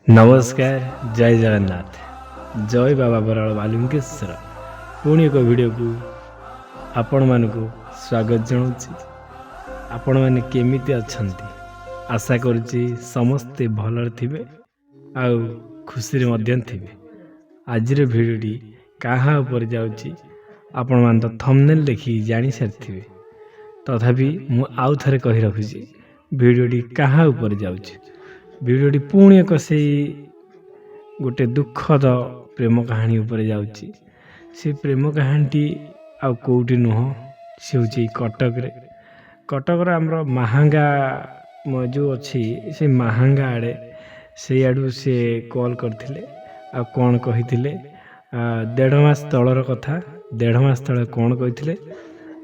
नमस्कार जय जगन्नाथ जय बाबा बराल बालुकेश्वर पुणी एक वीडियो को आपण मानक स्वागत जनाऊँगी। आपण मैंने केमिति अछंती आशा करुच्ची समस्ते भलर थिबे आउ खुशी रे थिबे। आजिर भिडियोटी कहाँ उपर जाउची आपण मान तो थंबनेल देखि जानी सारिथिबे, तथापि मु आउ थरे कहि रखुची भिडियोटी कहाँ उपर जाउची। भिडियोटी पुणी एक से गोटे दुखद प्रेम कहानी उपर जाउची। से प्रेम कहानी आउ कोउटी नुह, से होची कटक आमर महांगा जो अच्छी से महांगा आड़े से आड़ू से कॉल करथिले आ कौन कहिथिले 1.5 मास तलर कथा। 1.5 मास तले कौन कहिथिले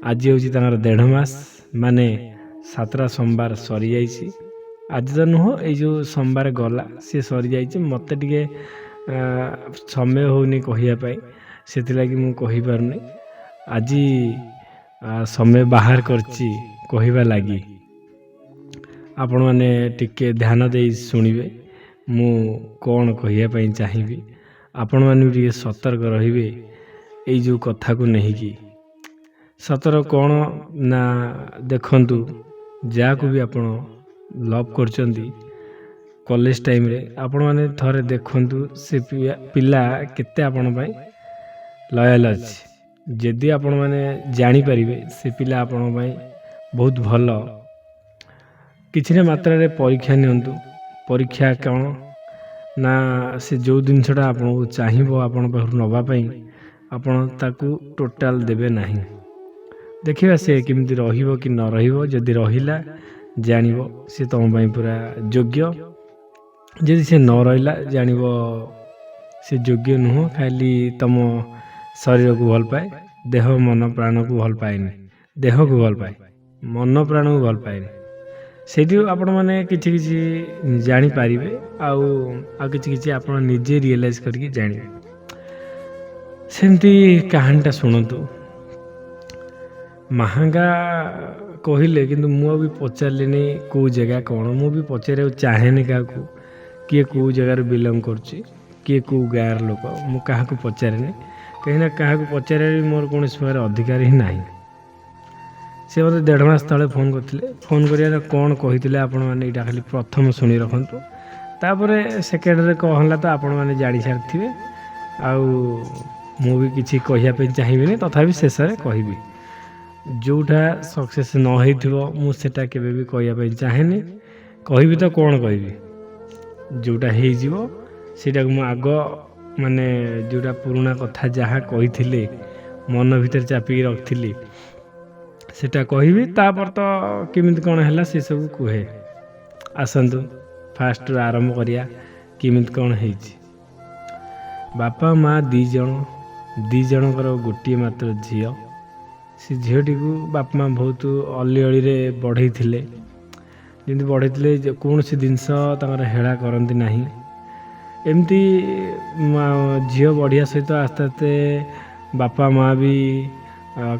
आज होची तांगर 1.5 मास माने 7टा सोमवार सरी जाइछि। आज तो नुह ये जो सोमवार गला सी सरी जाइए मत टे समय होनी कहवाई से मुझे आज समय बाहर करची कहवा लगी। आपण मैंने टिके ध्यान दे शुणिबे मु कौन कहवाई चाहिए। आपण मैंने भी सतर्क रहिबे ये जो कथा को नहीं सतर्क कौन ना देखंतु जा को भी आपण लव करचंदी कॉलेज टाइम रे आपण माने थरे देखंतु से पिला केते आपण पई लॉयल अछि। जदि आपण माने जानि परिबे से पिला आपण पई बहुत भलो किछि ने मात्रा रे परीक्षा नियंतु। परीक्षा कौन ना से जो जिनसटा आपण को चाहिबो आपण पाखरु नबा पई आपण ताकू टोटल देबे नाही। देखिबा से केमिति रहिबो कि न रहिबो। जदि रहिला जानिबो से तुम पूरा योग्य, जदि से न रहा जानिबो से योग्य नुह। खाली तुम शरीर को भल पाए, देह मन प्राण को भल पाएनि। देह को भल पाए, मन प्राण को भल पाएनि। से आपण मैंने किछि किछि जानी पारिबे आउ किछि किछि आपण निजे रियलाइज करके जानिबे। सेमती कहानीटा शुणतु। महांगा कहले कि मुझे पचारे कौ जगह कौन मुझे पचार चाहे क्या किए कौ जगार बिलंग कर किए कौ गाँव लोक मु क्या पचारे कहीं क्या पचार मोर कौन प्रकार अधिकार ही ना। से मत 1.5 मास तले फोन करते फोन कर कौन कही आपण मैंने यहाँ खाली प्रथम शुणी रखु तापर सेकेंड कहला तो आपण मैंने जानी सारी आउ भी किसी कहवाई चाहिए तथापि शेष में कहबी जोटा सक्सेस न हो मुझा के कहवाई चाहे कहबी तो कौन कहबी जोटा होटा मु आग माने जोटा पुराना कथा जहाँ कही मन भीतर चापिकी रखी सेटा कहबी तापर तो केमिति कौन है से सब कहे। आसतु फास्ट आरंभ करिया केमिति कौन है। बापा माँ दी जनकर गोटे मात्र झी से झीटी को बापा माँ बहुत अली अली बढ़ई जमी बढ़ई कौन सी जिनस हेड़ा करती ना। एमती झील बढ़िया सहित आस्ते आस्ते बापा माँ भी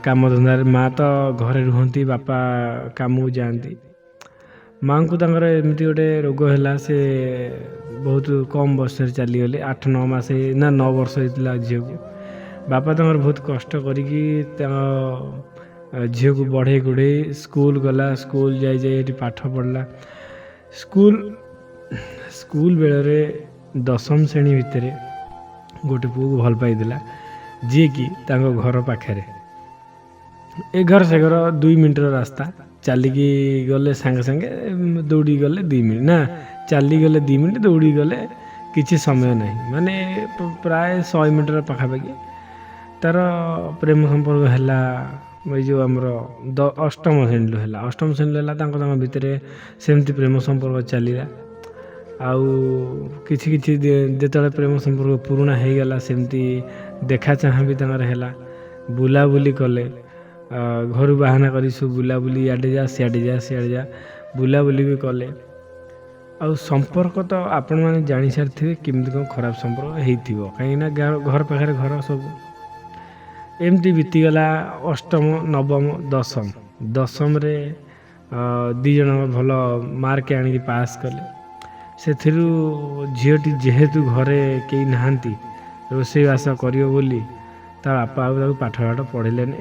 काम धंदा माँ तो घरे रुहती बापा काम को जाती। माँ को एमती गोटे रोग है से बहुत कम बयस चलीगले 8-9 मास ना 9 वर्ष होता झील को। बापा बहुत कष्ट करी झी को बढ़े गुड़े स्कूल गला स्कूल जाए पाठ पढ़ला। स्कूल बेले 10वीं श्रेणी भितर गोटे पुओ को भल पाई जी कि घर पाखे ए घर से घर 2 मिनट रास्ता चलिकी गले सांगे सांगे दौड़ी गले 2 मिनट ना चली गले 2 मिनट दौड़ी गले किसी समय नहीं माने प्राय 100 मीटर पाखापाखि तार प्रेम संपर्क है। जो आमर 8म श्रेणी है 8म श्रेणी है भितर सेमती प्रेम संपर्क चलला आउ किछि जो प्रेम संपर्क पुराना हो गला सेमती देखा चाह भी है बुलाबुली कले घर बाहाना कर सब बुलाबुली इे जा सियाड़े जा बुलाबुली भी कले आउ संपर्क तो आपण मैंने जानी सारी केमती कौन खराब संपर्क हो कहीं घर पाखे घर सब एमती बीतीगला 8म 9म 10म रे 2 जन भल मार्क आनिक पास कले ସେଥିରୁ ଝିଅଟି ଯେହେତୁ ଘରେ କେହି ନାହାନ୍ତି ରୋଷେଇବାସ କରିବ ବୋଲି ତା ବାପା ଆଉ ତାକୁ ପାଠ ପଢ଼ିଲେନି।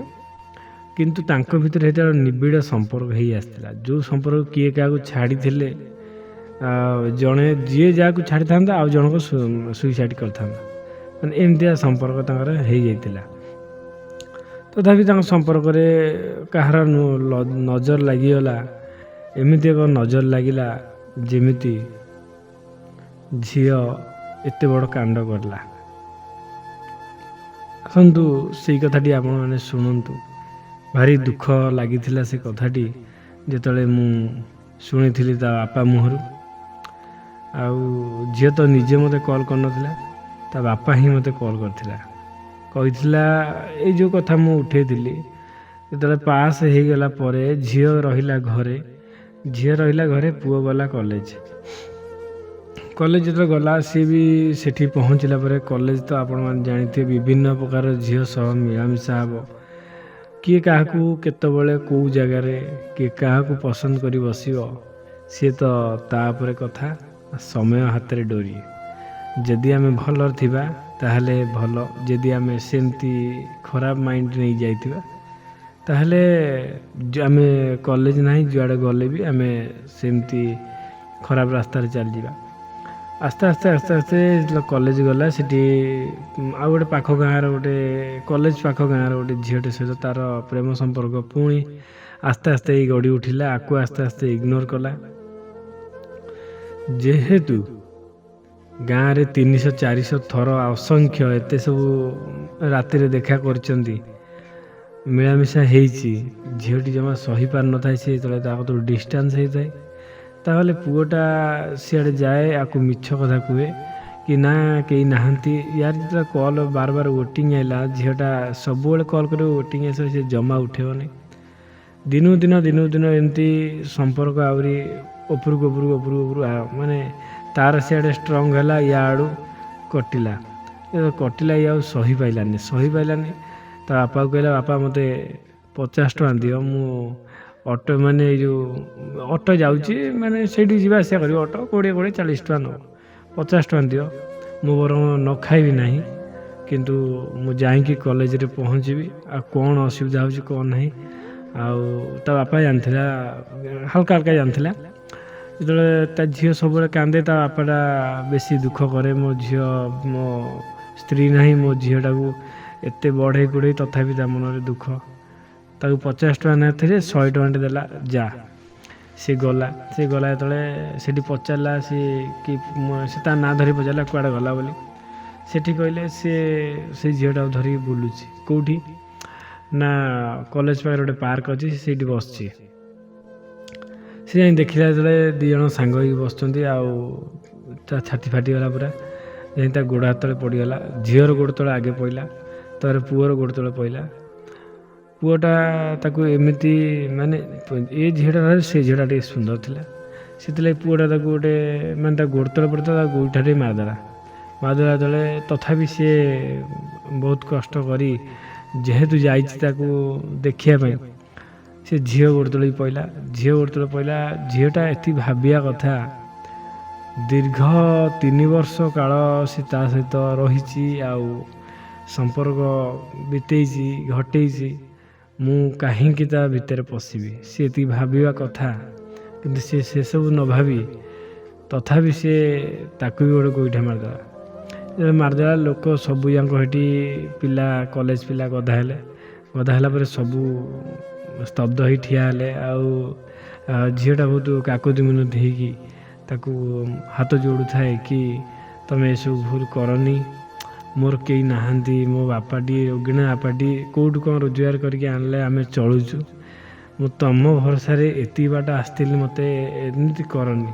କିନ୍ତୁ ତାଙ୍କ ଭିତରେ ସେତେବେଳେ ନିବିଡ଼ ସମ୍ପର୍କ ହେଇ ଆସିଥିଲା, ଯେଉଁ ସମ୍ପର୍କ କିଏ କାହାକୁ ଛାଡ଼ିଥିଲେ ଜଣେ ଯିଏ ଯାହାକୁ ଛାଡ଼ିଥାନ୍ତା ଆଉ ଜଣକୁ ସୁଇସାଇଡ଼୍ କରିଥାନ୍ତା, ମାନେ ଏମିତିଆ ସମ୍ପର୍କ ତାଙ୍କର ହେଇଯାଇଥିଲା। ତଥାପି ତାଙ୍କ ସମ୍ପର୍କରେ କାହାର ନଜର ଲାଗିଗଲା, ଏମିତି ଏକ ନଜର ଲାଗିଲା ଯେମିତି ଝିଅ ଏତେ ବଡ଼ କାଣ୍ଡ କରିଲା। ଆସନ୍ତୁ ସେଇ କଥାଟି ଆପଣମାନେ ଶୁଣନ୍ତୁ। ଭାରି ଦୁଃଖ ଲାଗିଥିଲା ସେ କଥାଟି ଯେତେବେଳେ ମୁଁ ଶୁଣିଥିଲି ତା ବାପା ମୁହଁରୁ। ଆଉ ଝିଅ ତ ନିଜେ ମୋତେ କଲ୍ କରିନଥିଲା, ତା ବାପା ହିଁ ମୋତେ କଲ୍ କରିଥିଲା, କହିଥିଲା ଏଇ ଯେଉଁ କଥା ମୁଁ ଉଠେଇଥିଲି। ଯେତେବେଳେ ପାସ୍ ହେଇଗଲା ପରେ ଝିଅ ରହିଲା ଘରେ, ପୁଅ ଗଲା କଲେଜ। ଯେତେବେଳେ ଗଲା ସିଏ ବି ସେଠି ପହଞ୍ଚିଲା ପରେ, କଲେଜ ତ ଆପଣମାନେ ଜାଣିଥିବେ ବିଭିନ୍ନ ପ୍ରକାର ଝିଅ ସହ ମିଳାମିଶା ହେବ। କିଏ କାହାକୁ କେତେବେଳେ କେଉଁ ଜାଗାରେ କିଏ କାହାକୁ ପସନ୍ଦ କରି ବସିବ, ସିଏ ତ ତା ଉପରେ କଥା। ସମୟ ହାତରେ ଡୋରି। ଯଦି ଆମେ ଭଲ ଥିବା ତାହେଲେ ଭଲ, ଯଦି ଆମେ ସେମିତି ଖରାପ ମାଇଣ୍ଡ ନେଇ ଯାଇଥିବା ତାହେଲେ ଆମେ କଲେଜ ନାହିଁ ଯୁଆଡ଼େ ଗଲେ ବି ଆମେ ସେମିତି ଖରାପ ରାସ୍ତାରେ ଚାଲିଯିବା। ଆସ୍ତେ ଆସ୍ତେ କଲେଜ ଗଲା। ସେଠି ଆଉ ଗୋଟେ ପାଖ ଗାଁର କଲେଜ ପାଖ ଗାଁର ଗୋଟେ ଝିଅଟେ ସହିତ ତାର ପ୍ରେମ ସମ୍ପର୍କ ପୁଣି ଆସ୍ତେ ଆସ୍ତେ ଗଢ଼ି ଉଠିଲା। ଆକୁ ଆସ୍ତେ ଆସ୍ତେ ଇଗ୍ନୋର କଲା। ଯେହେତୁ ଗାଁରେ 300-400 ଥର ଅସଂଖ୍ୟ ଏତେ ସବୁ ରାତିରେ ଦେଖା କରିଛନ୍ତି, ମିଳାମିଶା ହେଇଛି, ଝିଅଟି ଜମା ସହିପାରିନଥାଏ। ସେ ଯେତେବେଳେ ତା କତରୁ ଡିଷ୍ଟାନ୍ସ ହେଇଥାଏ, ତାହେଲେ ପୁଅଟା ସିଆଡ଼େ ଯାଏ, ଆକୁ ମିଛ କଥା କୁହେ କି ନା କେହି ନାହାନ୍ତି। ୟାର ଯେତେବେଳେ କଲ୍ ବାର ୱେଟିଂ ଆଇଲା, ଝିଅଟା ସବୁବେଳେ କଲ୍ କରିବ, ୱେଟିଂ ଆସିବ, ସେ ଜମା ଉଠେଇବନି। ଦିନକୁ ଦିନ ଏମିତି ସମ୍ପର୍କ ଆହୁରି ଉପରକୁ ମାନେ ତାର ସିଆଡ଼େ ଷ୍ଟ୍ରଙ୍ଗ ହେଲା, ୟା ଆଡ଼ୁ କଟିଲା। ଇଏ ଆଉ ସହିପାରିଲାନି। ତା ବାପାକୁ କହିଲା, ବାପା ମୋତେ 50 ଟଙ୍କା ଦିଅ, ମୁଁ ଅଟୋ ମାନେ ଏଇ ଯେଉଁ ଅଟୋ ଯାଉଛି, ମାନେ ସେଇଠି ଯିବା ଆସିବା କରିବ, ଅଟୋ 20-40 ଟଙ୍କା ନେବ, 50 ଟଙ୍କା ଦିଅ, ମୁଁ ବରଂ ନ ଖାଇବି ନାହିଁ, କିନ୍ତୁ ମୁଁ ଯାଇକି କଲେଜରେ ପହଞ୍ଚିବି। ଆଉ କ'ଣ ଅସୁବିଧା ହେଉଛି କ'ଣ ନାହିଁ। ଆଉ ତା ବାପା ଜାଣିଥିଲା, ହାଲକା ଜାଣିଥିଲା। ଯେତେବେଳେ ତା ଝିଅ ସବୁବେଳେ କାନ୍ଦେ, ତା ବାପାଟା ବେଶୀ ଦୁଃଖ କରେ। ମୋ ସ୍ତ୍ରୀ ନାହିଁ, ମୋ ଝିଅଟାକୁ ଏତେ ବଢ଼େଇ କୁଢ଼େଇ ତଥାପି ତା ମନରେ ଦୁଃଖ। ତାକୁ 50 ଟଙ୍କା ନେଇଥିଲେ, 100 ଟଙ୍କାଟେ ଦେଲା, ଯା। ସେ ଗଲା ଯେତେବେଳେ ସେଠି ପଚାରିଲା, ସେ ତା ନାଁ ଧରି ପଚାରିଲା କୁଆଡ଼େ ଗଲା ବୋଲି। ସେଠି କହିଲେ ସେ ଝିଅଟାକୁ ଧରିକି ବୁଲୁଛି। କେଉଁଠି ନା କଲେଜ ପାଖରେ ଗୋଟେ ପାର୍କ ଅଛି, ସେଇଠି ବସିଛି। ସେ ଯାଇ ଦେଖିଲା ଯେତେବେଳେ 2 ଜଣ ସାଙ୍ଗ ହେଇକି ବସୁଛନ୍ତି, ଆଉ ତା ଛାତି ଫାଟିଗଲା ପୁରା। ଯାଇ ତା ଗୋଡ଼ ହାତ ତଳେ ପଡ଼ିଗଲା। ଝିଅର ଗୋଡ଼ ତଳେ ଆଗେ ପଡ଼ିଲା, ତାପରେ ପୁଅର ଗୋଡ଼ ତଳେ ପଡ଼ିଲା। ପୁଅଟା ତାକୁ ଏମିତି ମାନେ ଏ ଝିଅଟା ସେ ଝିଅଟା ଟିକେ ସୁନ୍ଦର ଥିଲା, ସେଥିଲାଗି ପୁଅଟା ତାକୁ ମାନେ ତା ଗୋଡ଼ ତଳେ ପଡ଼ିଥିଲା, ତାକୁ ଗୋଇଠାଟେ ମାରିଦେଲା। ଯେତେବେଳେ ତଥାପି ସିଏ ବହୁତ କଷ୍ଟ କରି ଯେହେତୁ ଯାଇଛି ତାକୁ ଦେଖିବା ପାଇଁ, ସେ ଝିଅ ଗୋଡ଼ ତଳେ ପଡ଼ିଲା। ଝିଅଟା ଏତିକି ଭାବିବା କଥା, ଦୀର୍ଘ 3 ବର୍ଷ କାଳ ସେ ତା ସହିତ ରହିଛି, ଆଉ ସମ୍ପର୍କ ବିତେଇଛି, ଘଟେଇଛି, ମୁଁ କାହିଁକି ତା ଭିତରେ ପଶିବି, ସେ ଏତିକି ଭାବିବା କଥା। କିନ୍ତୁ ସେ ସେସବୁ ନ ଭାବି ତଥାପି ସେ ତାକୁ ବି ଗୋଟେ ଗୋଇଠା ମାରିଦେଲା। ଲୋକ ସବୁ ଯାକ ସେଠି କଲେଜ ପିଲା ଗଦା ହେଲା ପରେ ସବୁ ସ୍ତବ୍ଧ ହେଇ ଠିଆ ହେଲେ। ଆଉ ଝିଅଟା ବହୁତ କାକୁତି ମିନତି ହେଇକି ତାକୁ ହାତ ଯୋଡ଼ୁଥାଏ କି ତମେ ଏସବୁ ଭୁଲ କରନି, ମୋର କେହି ନାହାନ୍ତି, ମୋ ରୋଗିଣା ବାପାଟି କେଉଁଠୁ କ'ଣ ରୋଜଗାର କରିକି ଆଣିଲେ ଆମେ ଚଳୁଛୁ, ମୁଁ ତମ ଭରସାରେ ଏତିକି ବାଟ ଆସିଥିଲି, ମୋତେ ଏମିତି କରନି।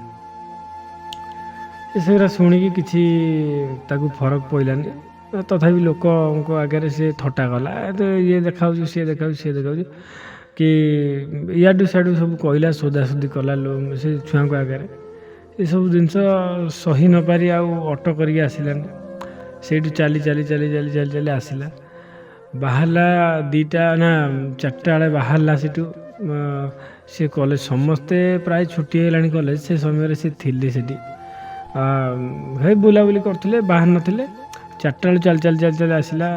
ଏସବୁରା ଶୁଣିକି କିଛି ତାକୁ ଫରକ ପଡ଼ିଲାନି। ତଥାପି ଲୋକଙ୍କ ଆଗରେ ସେ ଥଟ୍ଟା କଲା, ଇଏ ଦେଖାଉଛି, ସିଏ ଦେଖାଉଛି କି ଇଆଡ଼ୁ ସିଆଡ଼ୁ ସବୁ କହିଲା, ସୋଦାସୋଦି କଲା ସେ ଛୁଆଙ୍କ ଆଗରେ। ଏସବୁ ଜିନିଷ ସହି ନପାରି ଆଉ ଅଟୋ କରିକି ଆସିଲାନି। ସେଇଠୁ ଚାଲି ଆସିଲା। ବାହାରିଲା 2ଟା-4ଟା ବେଳେ ବାହାରିଲା ସେଠୁ। ସେ କଲେଜ ସମସ୍ତେ ପ୍ରାୟ ଛୁଟି ହେଇଗଲାଣି କଲେଜ, ସେ ସମୟରେ ସେ ଥିଲେ ସେଠି। ହେ ବୁଲାବୁଲି କରୁଥିଲେ, ବାହାରି ନଥିଲେ। 4ଟା ବେଳୁ ଚାଲି ଆସିଲା,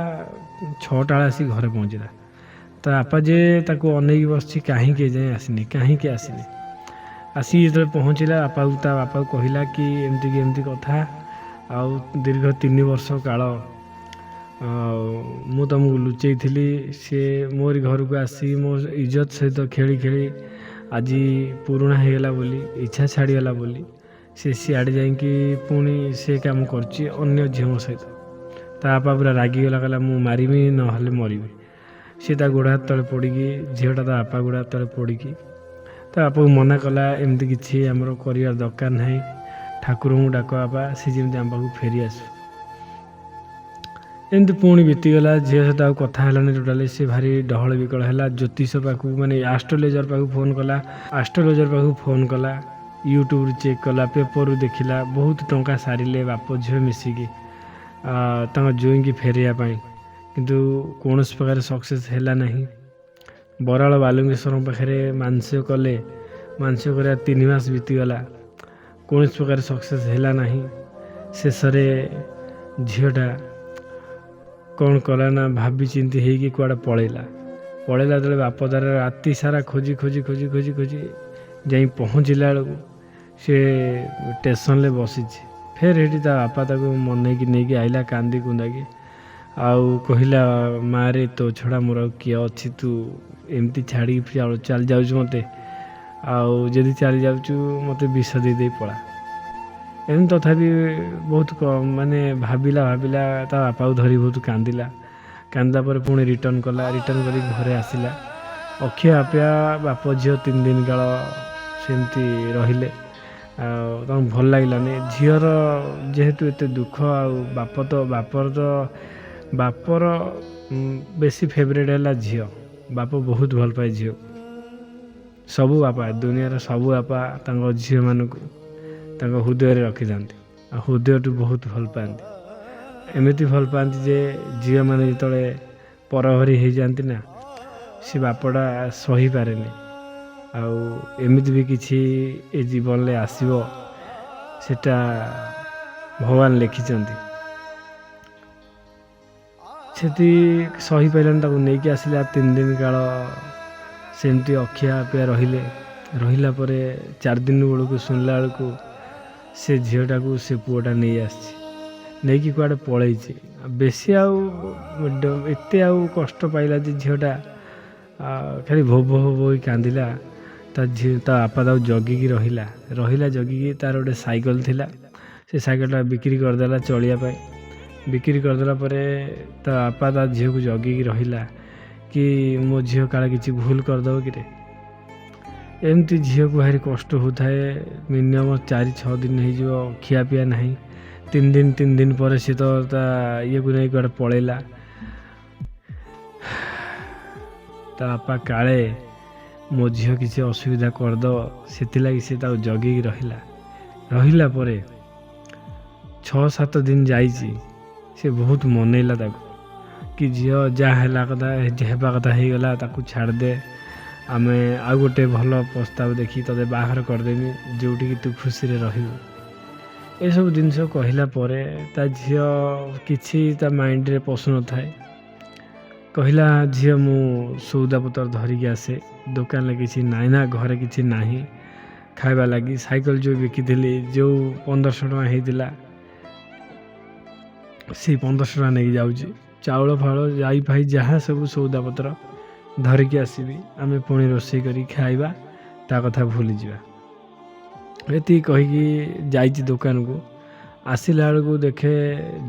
6ଟା ବେଳେ ଆସିକି ଘରେ ପହଞ୍ଚିଲା। ତା ବାପା ଯେ ତାକୁ ଅନେଇକି ବସିଛି, କାହିଁକି ଏଯାଏଁ ଆସିନି, କାହିଁକି ଆସିନି। ଆସିକି ଯେତେବେଳେ ପହଞ୍ଚିଲା, ତା ବାପାକୁ କହିଲା କି ଏମିତି କଥା, ଆଉ ଦୀର୍ଘ 3 ବର୍ଷ କାଳ ମୁଁ ତୁମକୁ ଲୁଚେଇଥିଲି। ସିଏ ମୋରି ଘରକୁ ଆସି ମୋ ଇଜ୍ଜତ ସହିତ ଖେଳି ଖେଳି ଆଜି ପୁରୁଣା ହେଇଗଲା ବୋଲି, ଇଚ୍ଛା ଛାଡ଼ିଗଲା ବୋଲି ସେ ସିଆଡ଼େ ଯାଇକି ପୁଣି ସେ କାମ କରୁଛି ଅନ୍ୟ ଝିଅଙ୍କ ସହିତ। ତା ବାପା ପୁରା ରାଗିଗଲା, କହିଲା ମୁଁ ମାରିବି ନହେଲେ ମରିବି। ସେ ତା ଗୋଡ଼ ହାତ ତଳେ ପଡ଼ିକି, ଝିଅଟା ତା ବାପା ଗୋଡ଼ ହାତ ତଳେ ପଡ଼ିକି ତା ବାପାକୁ ମନା କଲା, ଏମିତି କିଛି ଆମର କରିବାର ଦରକାର ନାହିଁ, ଠାକୁରଙ୍କୁ ଡାକ ବାପା, ସେ ଯେମିତି ଆମ ପାଖକୁ ଫେରି ଆସୁ। ଏମିତି ପୁଣି ବିତିଗଲା। ଝିଅ ସହିତ ଆଉ କଥା ହେଲାନି ଟୋଟାଲି। ସେ ଭାରି ଡହଳ ବିକଳ ହେଲା। ଜ୍ୟୋତିଷ ପାଖକୁ ମାନେ ଆଷ୍ଟ୍ରୋଲୋଜର ପାଖକୁ ଫୋନ୍ କଲା, ୟୁଟ୍ୟୁବରୁ ଚେକ୍ କଲା, ପେପରରୁ ଦେଖିଲା, ବହୁତ ଟଙ୍କା ସାରିଲେ ବାପ ଝିଅ ମିଶିକି ତାଙ୍କ ଜ୍ୱାଇଁକି ଫେରାଇବା ପାଇଁ, କିନ୍ତୁ କୌଣସି ପ୍ରକାର ସକ୍ସେସ୍ ହେଲା ନାହିଁ। ବରାଳ ବାଲୁଙ୍ଗେଶ୍ୱରଙ୍କ ପାଖରେ ମାନସିକ କଲେ, ମାନସିକ କରିବା 3 ମାସ ବିତିଗଲା, କୌଣସି ପ୍ରକାର ସକ୍ସେସ୍ ହେଲା ନାହିଁ। ଶେଷରେ ଝିଅଟା କ'ଣ କଲା ନା, ଭାବି ଚିନ୍ତି ହେଇକି କୁଆଡ଼େ ପଳେଇଲା। ଯେତେବେଳେ ବାପ ତାର ରାତି ସାରା ଖୋଜି ଯାଇ ପହଞ୍ଚିଲା ବେଳକୁ ସେ ଷ୍ଟେସନରେ ବସିଛି। ଫେର ସେଠି ତା ବାପା ତାକୁ ମନେଇକି ନେଇକି ଆଇଲା କାନ୍ଦି କୁନ୍ଦାକି, ଆଉ କହିଲା, ମାଆରେ ତୋ ଛଡ଼ା ମୋର ଆଉ କିଏ ଅଛି, ତୁ ଏମିତି ଛାଡ଼ିକି ଚାଲି ଯାଉଛୁ ମୋତେ, ଆଉ ଯଦି ଚାଲି ଯାଉଛୁ ମୋତେ ବିଷ ଦେଇ ପଳା। ଏମିତି ତଥାପି ବହୁତ ମାନେ ଭାବିଲା, ତା ବାପାକୁ ଧରି ବହୁତ କାନ୍ଦିଲା ପରେ ପୁଣି ରିଟର୍ଣ୍ଣ କରିକି ଘରେ ଆସିଲା। ଅକ୍ଷୟ ଆପିଆ ବାପ ଝିଅ 3 ଦିନ କାଳ ସେମିତି ରହିଲେ। ଆଉ ତାଙ୍କୁ ଭଲ ଲାଗିଲାନି। ଝିଅର ଯେହେତୁ ଏତେ ଦୁଃଖ, ଆଉ ବାପର ବେଶୀ ଫେଭରେଟ୍ ହେଲା ଝିଅ। ବାପ ବହୁତ ଭଲ ପାଏ ଝିଅକୁ। ସବୁ ବାପା, ଦୁନିଆର ସବୁ ବାପା ତାଙ୍କ ଝିଅମାନଙ୍କୁ ତାଙ୍କ ହୃଦୟରେ ରଖିଥାନ୍ତି, ଆଉ ହୃଦୟଠୁ ବହୁତ ଭଲ ପାଆନ୍ତି। ଏମିତି ଭଲ ପାଆନ୍ତି ଯେ ଝିଅମାନେ ଯେତେବେଳେ ପରଘରୀ ହେଇଯାଆନ୍ତି ନା, ସେ ବାପଟା ସହିପାରେନି। ଆଉ ଏମିତି ବି କିଛି ଏ ଜୀବନରେ ଆସିବ, ସେଟା ଭଗବାନ ଲେଖିଛନ୍ତି। ସେଠି ସହିପାରିଲାନି, ତାକୁ ନେଇକି ଆସିଲା। 3 ଦିନ କାଳ ସେମିତି ଅକ୍ଷୟ ଆପିଆ ରହିଲା ପରେ 4 ଦିନ ବେଳକୁ ଶୁଣିଲା ବେଳକୁ ସେ ଝିଅଟାକୁ ସେ ପୁଅଟା ନେଇ ଆସିଛି, ନେଇକି କୁଆଡ଼େ ପଳେଇଛି। ବେଶୀ ଆଉ ଏତେ ଆଉ କଷ୍ଟ ପାଇଲା ଯେ ଝିଅଟା ଖାଲି ଭୋ ହୋଇ କାନ୍ଦିଲା। ତା ବାପା ତାକୁ ଜଗିକି ରହିଲା ଜଗିକି। ତାର ଗୋଟେ ସାଇକେଲ ଥିଲା, ସେ ସାଇକେଲଟା ବିକ୍ରି କରିଦେଲା ଚଳିବା ପାଇଁ। ବିକ୍ରି କରିଦେଲା ପରେ ତା ବାପା ତା ଝିଅକୁ ଜଗିକି ରହିଲା କି ମୋ ଝିଅ କାଳେ କିଛି ଭୁଲ କରିଦେବ କିରେ। ଏମିତି ଝିଅକୁ ଭାରି କଷ୍ଟ ହେଉଥାଏ। ମିନିମମ୍ 4-6 ଦିନ ହେଇଯିବ ଖିଆପିଆ ନାହିଁ। 3 ଦିନ ପରେ ସେ ତ ତା ଇଏକୁ ନେଇ କୁଆଡ଼େ ପଳେଇଲା। ତା ବାପା କାଳେ ମୋ ଝିଅ କିଛି ଅସୁବିଧା କରିଦେବ, ସେଥିଲାଗି ସେ ତାକୁ ଜଗିକି ରହିଲା ପରେ 6-7 ଦିନ ଯାଇଛି। ସେ ବହୁତ ମନେଇଲା ତାକୁ କି ଝିଅ ଯାହା ହେବା କଥା ହେଇଗଲା, ତାକୁ ଛାଡ଼ିଦେ, ଆମେ ଆଉ ଗୋଟେ ଭଲ ପ୍ରସ୍ତାବ ଦେଖି ତୋତେ ବାହାଘର କରିଦେବି, ଯେଉଁଠିକି ତୁ ଖୁସିରେ ରହିବୁ। ଏସବୁ ଜିନିଷ କହିଲା ପରେ ତା ଝିଅ କିଛି ତା ମାଇଣ୍ଡରେ ପଶୁନଥାଏ। କହିଲା, ଝିଅ ମୁଁ ସଉଦାପତ୍ର ଧରିକି ଆସେ, ଦୋକାନରେ କିଛି ନାହିଁ ନା, ଘରେ କିଛି ନାହିଁ ଖାଇବା ଲାଗି। ସାଇକେଲ ଯେଉଁ ବିକିଥିଲି, ଯେଉଁ 1500 ଟଙ୍କା ହେଇଥିଲା, ସେଇ 1500 ଟଙ୍କା ନେଇକି ଯାଉଛି। ଚାଉଳ ଫାଉଳ ଯାଇ ଯାହା ସବୁ ସଉଦାପତ୍ର ଧରିକି ଆସିବି, ଆମେ ପୁଣି ରୋଷେଇ କରି ଖାଇବା, ତା କଥା ଭୁଲିଯିବା। ଏତିକି କହିକି ଯାଇଛି ଦୋକାନକୁ। ଆସିଲା ବେଳକୁ ଦେଖେ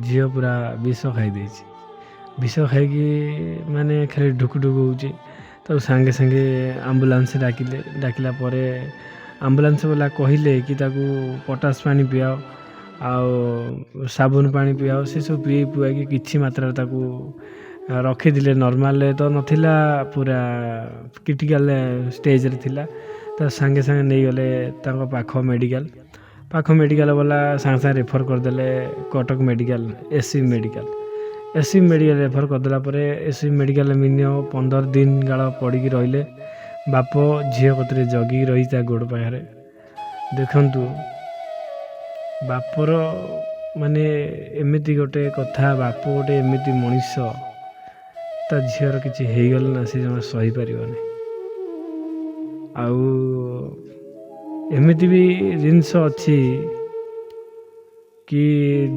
ଝିଅ ପୁରା ବିଷ ଖାଇଦେଇଛି। ବିଷ ଖାଇକି ମାନେ ଖାଲି ଢୁକୁଢୁକୁ ହେଉଛି। ତାକୁ ସାଙ୍ଗେ ସାଙ୍ଗେ ଆମ୍ବୁଲାନ୍ସ ଡାକିଲା ପରେ ଆମ୍ବୁଲାନ୍ସ ବାଲା କହିଲେ କି ତାକୁ ପଟାସ ପାଣି ପିଆଅ, ଆଉ ସାବୁନ ପାଣି ପିଆଅ। ସେସବୁ ପିଇ ପୁଆଇକି କିଛି ମାତ୍ରାରେ ତାକୁ ରଖିଥିଲେ। ନର୍ମାଲରେ ତ ନଥିଲା, ପୁରା କ୍ରିଟିକାଲ ଷ୍ଟେଜରେ ଥିଲା। ତା ସାଙ୍ଗେ ନେଇଗଲେ ତାଙ୍କ ପାଖ ମେଡ଼ିକାଲ ବାଲା ସାଙ୍ଗେ ରେଫର୍ କରିଦେଲେ Cuttack medical, SCB medical refer କରିଦେଲା ପରେ ଏସ୍ସିବି ମେଡ଼ିକାଲରେ ମିନିମମ୍ 15 ଦିନ କାଳ ପଡ଼ିକି ରହିଲେ। ବାପ ଝିଅ କତିରେ ଜଗିକି ରହି ତା ଗୋଡ଼ ପାଖରେ। ଦେଖନ୍ତୁ, ବାପର ମାନେ ଏମିତି ଗୋଟେ କଥା, ବାପ ଗୋଟେ ଏମିତି ମଣିଷ, ତା ଝିଅର କିଛି ହେଇଗଲେ ନା ସେ ଜମା ସହିପାରିବନି। ଆଉ ଏମିତି ବି ଜିନିଷ ଅଛି କି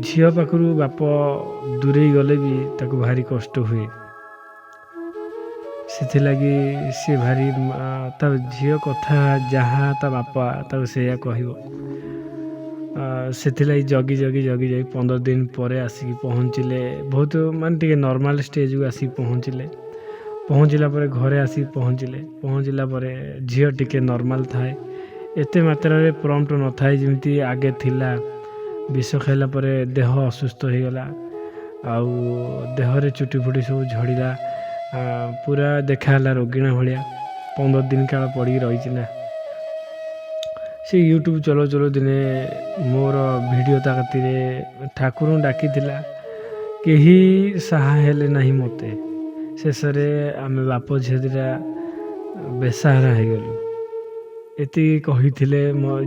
ଝିଅ ପାଖରୁ ବାପ ଦୂରେଇ ଗଲେ ବି ତାକୁ ଭାରି କଷ୍ଟ ହୁଏ। ସେଥିଲାଗି ସେ ଭାରି ତା ଝିଅ କଥା ଯାହା ତା ବାପା ତାକୁ ସେଇଆ କହିବ। ସେଥିଲାଗି ଜଗି 15 ଦିନ ପରେ ଆସିକି ପହଞ୍ଚିଲେ, ବହୁତ ମାନେ ଟିକେ ନର୍ମାଲ ଷ୍ଟେଜକୁ ଆସିକି ପହଞ୍ଚିଲା ପରେ ଘରେ ଆସିକି ପହଞ୍ଚିଲା ପରେ ଝିଅ ଟିକେ ନର୍ମାଲ ଥାଏ, ଏତେ ମାତ୍ରାରେ ପ୍ରମ୍ପ୍ଟ ନଥାଏ ଯେମିତି ଆଗେ ଥିଲା। ବିଷ ଖାଇଲା ପରେ ଦେହ ଅସୁସ୍ଥ ହେଇଗଲା, ଆଉ ଦେହରେ ଚୁଟି ଫୁଟି ସବୁ ଝଡ଼ିଲା, ପୁରା ଦେଖା ହେଲା ରୋଗିଣା ଭଳିଆ। 15 ଦିନ କାଳ ପଡ଼ିକି ରହିଛି ନା। ସେ ୟୁଟ୍ୟୁବ୍ ଚଲଉ ଦିନେ ମୋର ଭିଡ଼ିଓ ତା କତିରେ ଠାକୁରଙ୍କୁ ଡାକିଥିଲା, କେହି ସାହା ହେଲେ ନାହିଁ ମୋତେ। ଶେଷରେ ଆମେ ବାପ ଝିଅ ଦିଟା ବେସାହାରା ହେଇଗଲୁ। ଏତିକି କହିଥିଲେ।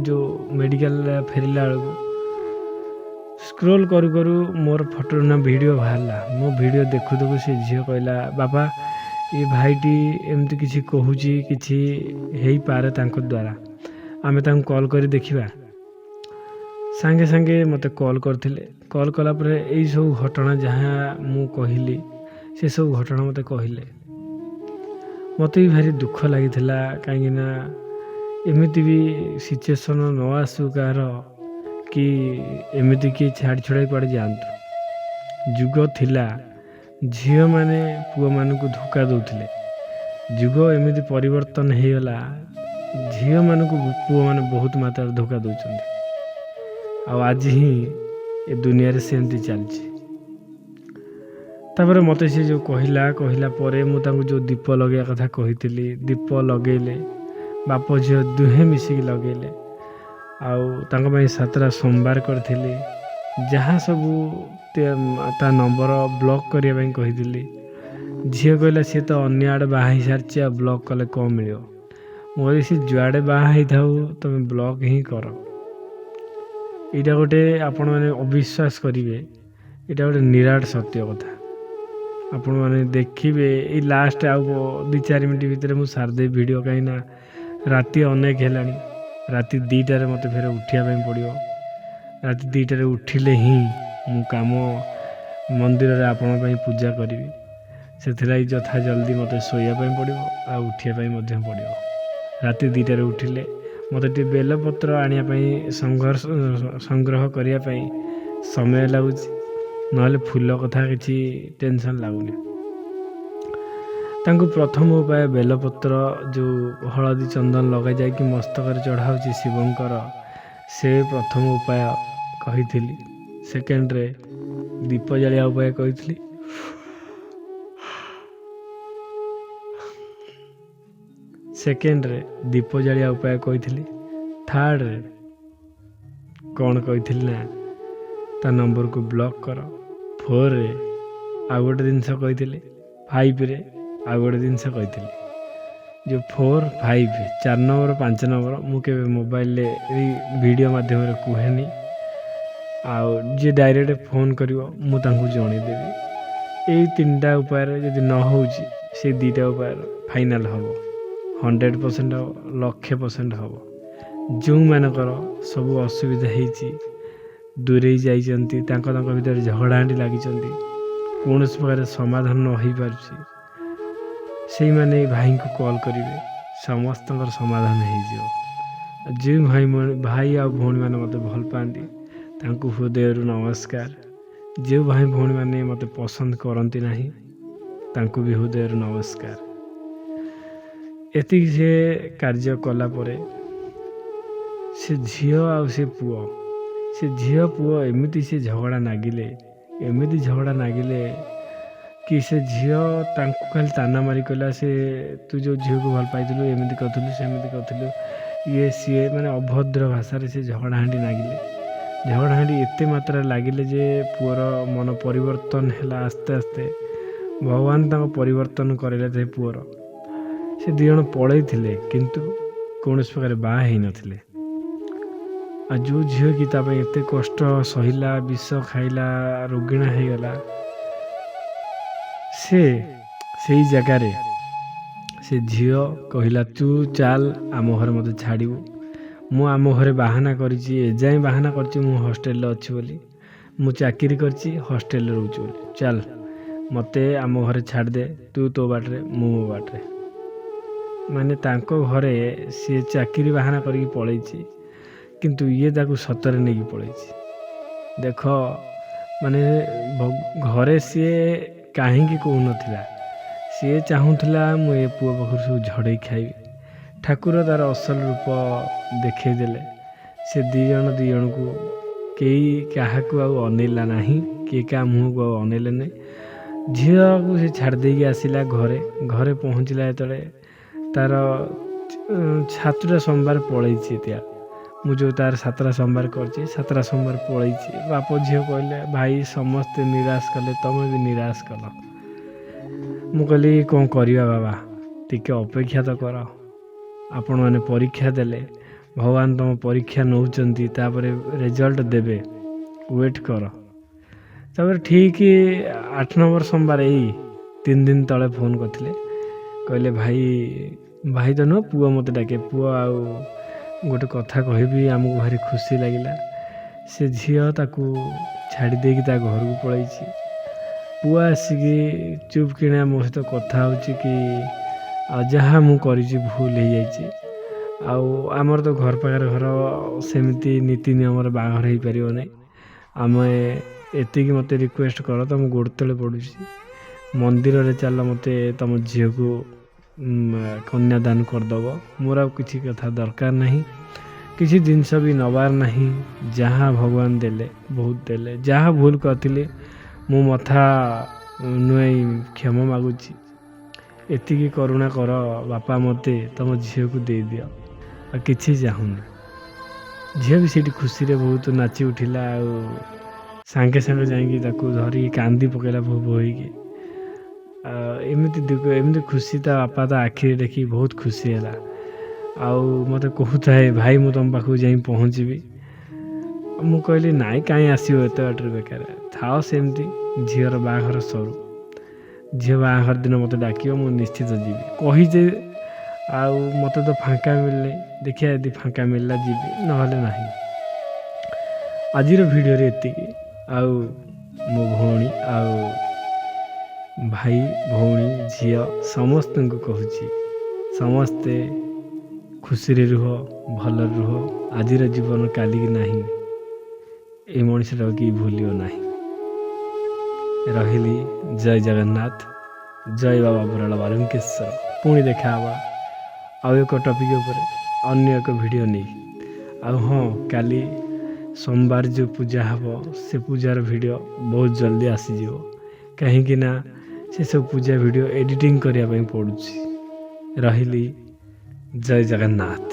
ଯେଉଁ ମେଡ଼ିକାଲ ଫେରିଲା ବେଳକୁ ସ୍କ୍ରୋଲ୍ କରୁ ମୋର ଫଟୋ ନା ଭିଡ଼ିଓ ବାହାରିଲା। ମୋ ଭିଡ଼ିଓ ଦେଖୁ ସେ ଝିଅ କହିଲା, ବାପା ଏ ଭାଇଟି ଏମିତି କିଛି କହୁଛି, କିଛି ହେଇପାରେ ତାଙ୍କ ଦ୍ୱାରା, ଆମେ ତାଙ୍କୁ କଲ୍ କରି ଦେଖିବା। ସାଙ୍ଗେ ସାଙ୍ଗେ ମୋତେ କଲ୍ କରିଥିଲେ। କଲ୍ କଲା ପରେ ଏଇସବୁ ଘଟଣା ଯାହା ମୁଁ କହିଲି ସେସବୁ ଘଟଣା ମୋତେ କହିଲେ। ମୋତେ ବି ଭାରି ଦୁଃଖ ଲାଗିଥିଲା, କାହିଁକିନା ଏମିତି ବି ସିଚୁଏସନ୍ ନ ଆସୁ କାହାର, କି ଏମିତି କିଏ ଛାଡ଼ି ଛଡ଼ାଇ କୁଆଡ଼େ ଯାଆନ୍ତୁ। ଯୁଗ ଥିଲା ଝିଅମାନେ ପୁଅମାନଙ୍କୁ ଧୋକା ଦେଉଥିଲେ, ଯୁଗ ଏମିତି ପରିବର୍ତ୍ତନ ହେଇଗଲା, ଝିଅମାନଙ୍କୁ ପୁଅମାନେ ବହୁତ ମାତ୍ରାରେ ଧୋକା ଦେଉଛନ୍ତି। ଆଉ ଆଜି ହିଁ ଏ ଦୁନିଆରେ ସେମିତି ଚାଲିଛି। ତାପରେ ମୋତେ ସେ ଯେଉଁ କହିଲା ପରେ ମୁଁ ତାଙ୍କୁ ଯେଉଁ ଦୀପ ଲଗାଇବା କଥା କହିଥିଲି, ଦୀପ ଲଗେଇଲେ, ବାପ ଝିଅ ଦୁହେଁ ମିଶିକି ଲଗେଇଲେ। ଆଉ ତାଙ୍କ ପାଇଁ 7ଟା ସୋମବାର କରିଥିଲି। ଯାହା ସବୁ ତା ନମ୍ବର ବ୍ଲକ୍ କରିବା ପାଇଁ କହିଥିଲି। ଝିଅ କହିଲା ସିଏ ତ ଅନ୍ୟ ଆଡ଼େ ବାହା ହେଇସାରିଛି, ଆଉ ବ୍ଲକ୍ କଲେ କ'ଣ ମିଳିବ। ମୁଁ କହିଲି ସେ ଯୁଆଡ଼େ ବାହା ହେଇଥାଉ ତୁମେ ବ୍ଲକ୍ ହିଁ କର। ଏଇଟା ଗୋଟେ ଆପଣମାନେ ଅବିଶ୍ୱାସ କରିବେ, ଏଇଟା ଗୋଟେ ନିରାଟ ସତ୍ୟ କଥା। ଆପଣମାନେ ଦେଖିବେ ଏଇ ଲାଷ୍ଟ ଆଉ 2-4 ମିନିଟ୍ ଭିତରେ ମୁଁ ସାରିଦେବି ଭିଡ଼ିଓ, କାହିଁକିନା ରାତି ଅନେକ ହେଲାଣି। ରାତି 2ଟାରେ ମୋତେ ଫେରେ ଉଠିବା ପାଇଁ ପଡ଼ିବ। ରାତି 2ଟାରେ ଉଠିଲେ ହିଁ ମୁଁ କାମ ମନ୍ଦିରରେ ଆପଣଙ୍କ ପାଇଁ ପୂଜା କରିବି। ସେଥିଲାଗି ଯଥା ଜଲ୍ଦି ମୋତେ ଶୋଇବା ପାଇଁ ପଡ଼ିବ, ଆଉ ଉଠିବା ପାଇଁ ମଧ୍ୟ ପଡ଼ିବ। ରାତି 2ଟାରେ ଉଠିଲେ ମୋତେ ଟିକେ ବେଲପତ୍ର ଆଣିବା ପାଇଁ ସଂଗ୍ରହ କରିବା ପାଇଁ ସମୟ ଲାଗୁଛି, ନହେଲେ ଫୁଲ କଥା କିଛି ଟେନସନ୍ ଲାଗୁନି। ତାଙ୍କୁ ପ୍ରଥମ ଉପାୟ ବେଲପତ୍ର, ଯେଉଁ ହଳଦୀ ଚନ୍ଦନ ଲଗାଯାଇକି ମସ୍ତକରେ ଚଢ଼ା ହେଉଛି ଶିବଙ୍କର, ସେ ପ୍ରଥମ ଉପାୟ କହିଥିଲି। ସେକେଣ୍ଡରେ ଦୀପ ଜାଳିବା ଉପାୟ କହିଥିଲି। ଥାର୍ଡ଼ରେ କ'ଣ କହିଥିଲି ନା ତା ନମ୍ବରକୁ ବ୍ଲକ୍ କର। 4ରେ ଆଉ ଗୋଟେ ଜିନିଷ କହିଥିଲି। 5ରେ ଆଉ ଗୋଟେ ଜିନିଷ କହିଥିଲି। ଯେଉଁ 4, 5, 4 ନମ୍ବର 5 ନମ୍ବର ମୁଁ କେବେ ମୋବାଇଲରେ ଏଇ ଭିଡ଼ିଓ ମାଧ୍ୟମରେ କୁହେନି। ଆଉ ଯିଏ ଡାଇରେକ୍ଟ ଫୋନ୍ କରିବ ମୁଁ ତାଙ୍କୁ ଜଣେଇଦେବି। ଏଇ 3ଟା ଉପାୟରେ ଯଦି ନ ହେଉଛି, ସେଇ 2ଟା ଉପାୟରେ ଫାଇନାଲ୍ ହେବ, 100% ହେବ, 1,00,000% ହେବ। ଯେଉଁମାନଙ୍କର ସବୁ ଅସୁବିଧା ହେଇଛି, ଦୂରେଇ ଯାଇଛନ୍ତି, ତାଙ୍କ ଭିତରେ ଝଗଡ଼ାଝାଣ୍ଟି ଲାଗିଛନ୍ତି, କୌଣସି ପ୍ରକାର ସମାଧାନ ନ ହେଇପାରୁଛି, ସେଇମାନେ ଏଇ ଭାଇଙ୍କୁ କଲ୍ କରିବେ, ସମସ୍ତଙ୍କର ସମାଧାନ ହେଇଯିବ। ଯେଉଁ ଭାଇ ଆଉ ଭଉଣୀମାନେ ମୋତେ ଭଲ ପାଆନ୍ତି ତାଙ୍କୁ ହୃଦୟରୁ ନମସ୍କାର। ଯେଉଁ ଭାଇ ଭଉଣୀମାନେ ମୋତେ ପସନ୍ଦ କରନ୍ତି ନାହିଁ ତାଙ୍କୁ ବି ହୃଦୟରୁ ନମସ୍କାର। ଏତିକି ସେ କାର୍ଯ୍ୟ କଲା ପରେ ସେ ଝିଅ ଆଉ ସେ ଝିଅ ପୁଅ ଏମିତି ଝଗଡ଼ା ନାଗିଲେ କି ସେ ଝିଅ ତାଙ୍କୁ ଖାଲି ତାନା ମାରି କହିଲା, ସେ ତୁ ଯେଉଁ ଝିଅକୁ ଭଲ ପାଇଥିଲୁ ଏମିତି କରିଥିଲୁ, ସେମିତି କରିଥିଲୁ, ସିଏ ମାନେ ଅଭଦ୍ର ଭାଷାରେ ସେ ଝଗଡ଼ାଝାଣ୍ଟି ଏତେ ମାତ୍ରାରେ ଲାଗିଲେ ଯେ ପୁଅର ମନ ପରିବର୍ତ୍ତନ ହେଲା। ଆସ୍ତେ ଆସ୍ତେ ଭଗବାନ ତାଙ୍କ ପରିବର୍ତ୍ତନ କରିଲେ। ସେ ପୁଅର ସେ 2 ଜଣ ପଳେଇଥିଲେ, କିନ୍ତୁ କୌଣସି ପ୍ରକାର ବାହା ହେଇନଥିଲେ। ଆଉ ଯେଉଁ ଝିଅ କି ତା ପାଇଁ ଏତେ କଷ୍ଟ ସହିଲା, ବିଷ ଖାଇଲା, ରୋଗିଣା ହେଇଗଲା, ସେଇ ଜାଗାରେ ସେ ଝିଅ କହିଲା ତୁ ଚାଲ ଆମ ଘରେ ମୋତେ ଛାଡ଼ିବୁ। ମୁଁ ଆମ ଘରେ ବାହାନା କରିଛି, ଏଯାଏଁ ବାହାନା କରିଛି ମୁଁ ହଷ୍ଟେଲରେ ଅଛି ବୋଲି, ମୁଁ ଚାକିରି କରିଛି, ହଷ୍ଟେଲରେ ରହୁଛି ବୋଲି, ଚାଲ ମୋତେ ଆମ ଘରେ ଛାଡ଼ିଦେ, ତୁ ତୋ ବାଟରେ ମୁଁ ମୋ ବାଟରେ। ମାନେ ତାଙ୍କ ଘରେ ସିଏ ଚାକିରି ବାହାନା କରିକି ପଳେଇଛି, କିନ୍ତୁ ଇଏ ତାକୁ ସତରେ ନେଇକି ପଳେଇଛି। ଦେଖ ମାନେ ଘରେ ସିଏ କାହିଁକି କହୁନଥିଲା, ସିଏ ଚାହୁଁଥିଲା ମୁଁ ଏ ପୁଅ ପାଖରୁ ସବୁ ଝଡ଼େଇ ଖାଇବି। ଠାକୁର ତାର ଅସଲ ରୂପ ଦେଖେଇ ଦେଲେ। ସେ ଦୁଇ ଜଣକୁ କେହି କାହାକୁ ଆଉ ଅନେଇଲା ନାହିଁ, କିଏ କାହା ମୁହଁକୁ ଆଉ ଅନେଇଲେ ନାହିଁ। ଝିଅକୁ ସେ ଛାଡ଼ି ଦେଇକି ଆସିଲା ଘରେ ପହଞ୍ଚିଲା ଯେତେବେଳେ ତାର 7ଟା ସୋମବାର ପଳେଇଛି। এতিয়া ମୁଁ ଯେଉଁ ତାର 7ଟା ସୋମବାର କରିଛି, 7ଟା ସୋମବାର ପଳେଇଛି। ବାପ ଝିଅ କହିଲେ ଭାଇ ସମସ୍ତେ ନିରାଶ କଲେ, ତମେ ବି ନିରାଶ କଲ। ମୁଁ କହିଲି କ'ଣ କରିବା ବାବା, ଟିକେ ଅପେକ୍ଷା ତ କର। ଆପଣମାନେ ପରୀକ୍ଷା ଦେଲେ, ଭଗବାନ ତୁମ ପରୀକ୍ଷା ନେଉଛନ୍ତି, ତାପରେ ରେଜଲ୍ଟ ଦେବେ, ୱେଟ୍ କର। ତାପରେ ଠିକ୍ 8 ନମ୍ବର ସୋମବାର ଏଇ 3 ଦିନ ତଳେ ଫୋନ୍ କରିଥିଲେ, କହିଲେ ଭାଇ ତ ନୁହଁ ପୁଅ ମୋତେ ଡାକେ, ପୁଅ ଆଉ ଗୋଟେ କଥା କହିବି, ଆମକୁ ଭାରି ଖୁସି ଲାଗିଲା। ସେ ଝିଅ ତାକୁ ଛାଡ଼ି ଦେଇକି ତା ଘରକୁ ପଳେଇଛି। ପୁଅ ଆସିକି ଚୁପ୍ କିଣା ମୋ ସହିତ କଥା ହେଉଛି କି ଆଉ ଯାହା ମୁଁ କରିଛି ଭୁଲ ହେଇଯାଇଛି। ଆଉ ଆମର ତ ଘର ପାଖରେ ଘର, ସେମିତି ନୀତି ନିୟମରେ ବାହାଘର ହେଇପାରିବ ନାହିଁ। ଆମେ ଏତିକି ମୋତେ ରିକ୍ୱେଷ୍ଟ କର, ତୁମ ଗୋଡ଼ ତଳେ ପଡ଼ୁଛି, ମନ୍ଦିରରେ ଚାଲ ମୋତେ ତୁମ ଝିଅକୁ କନ୍ୟାଦାନ କରିଦେବ। ମୋର ଆଉ କିଛି କଥା ଦରକାର ନାହିଁ, କିଛି ଜିନିଷ ବି ନେବାର ନାହିଁ। ଯାହା ଭଗବାନ ଦେଲେ ବହୁତ ଦେଲେ, ଯାହା ଭୁଲ କରିଥିଲି ମୁଁ ମଥା ନୁଆଁଇ କ୍ଷମା ମାଗୁଛି। ଏତିକି କରୁଣା କର ବାପା, ମୋତେ ତୁମ ଝିଅକୁ ଦେଇଦିଅ, ଆଉ କିଛି ଚାହୁଁନି। ଝିଅ ବି ସେଇଠି ଖୁସିରେ ବହୁତ ନାଚି ଉଠିଲା, ଆଉ ସାଙ୍ଗେ ସାଙ୍ଗେ ଯାଇକି ତାକୁ ଧରିକି କାନ୍ଦି ପକାଇଲା ଭୋ ଭୋ ହେଇକି। ଏମିତି ଖୁସି ତା ବାପା ତା ଆଖିରେ ଦେଖି ବହୁତ ଖୁସି ହେଲା। ଆଉ ମୋତେ କହୁଥାଏ ଭାଇ ମୁଁ ତୁମ ପାଖକୁ ଯାଇ ପହଞ୍ଚିବି। ମୁଁ କହିଲି ନାଇଁ, କାହିଁ ଆସିବ ଏତେ ବାଟରେ ବେକାର, ଥାଅ ସେମିତି, ଝିଅର ବାହାଘର ସରୁ। ଝିଅ ବାହାଘର ଦିନ ମୋତେ ଡାକିବ, ମୁଁ ନିଶ୍ଚିତ ଯିବି କହିଛେ। ଆଉ ମୋତେ ତ ଫାଙ୍କା ମିଳିଲେ, ଦେଖିବା ଯଦି ଫାଙ୍କା ମିଳିଲା ଯିବି, ନହେଲେ ନାହିଁ। ଆଜିର ଭିଡ଼ିଓରେ ଏତିକି। ଆଉ ମୋ ଭଉଣୀ ଆଉ ଭାଇ, ଭଉଣୀ, ଝିଅ ସମସ୍ତଙ୍କୁ କହୁଛି, ସମସ୍ତେ ଖୁସିରେ ରୁହ, ଭଲରେ ରୁହ। ଆଜିର ଜୀବନ କାଲିକି ନାହିଁ, ଏ ମଣିଷଟାକୁ କେହି ଭୁଲିବ ନାହିଁ। ରହିଲି, ଜୟ ଜଗନ୍ନାଥ, ଜୟ ବାବା ବରାଳ ବାଲୁଙ୍କେଶ୍ୱର। ପୁଣି ଦେଖା ହେବା ଆଉ ଏକ ଟପିକ୍ ଉପରେ, ଅନ୍ୟ ଏକ ଭିଡ଼ିଓ ନେଇ। ଆଉ ହଁ, କାଲି ସୋମବାର ଯେଉଁ ପୂଜା ହେବ, ସେ ପୂଜାର ଭିଡ଼ିଓ ବହୁତ ଜଲ୍ଦି ଆସିଯିବ। କାହିଁକି ନା ସେସବୁ ପୂଜା ଭିଡ଼ିଓ ଏଡ଼ିଟିଂ କରିବା ପାଇଁ ପଡ଼ୁଛି। ରହିଲି, ଜୟ ଜଗନ୍ନାଥ।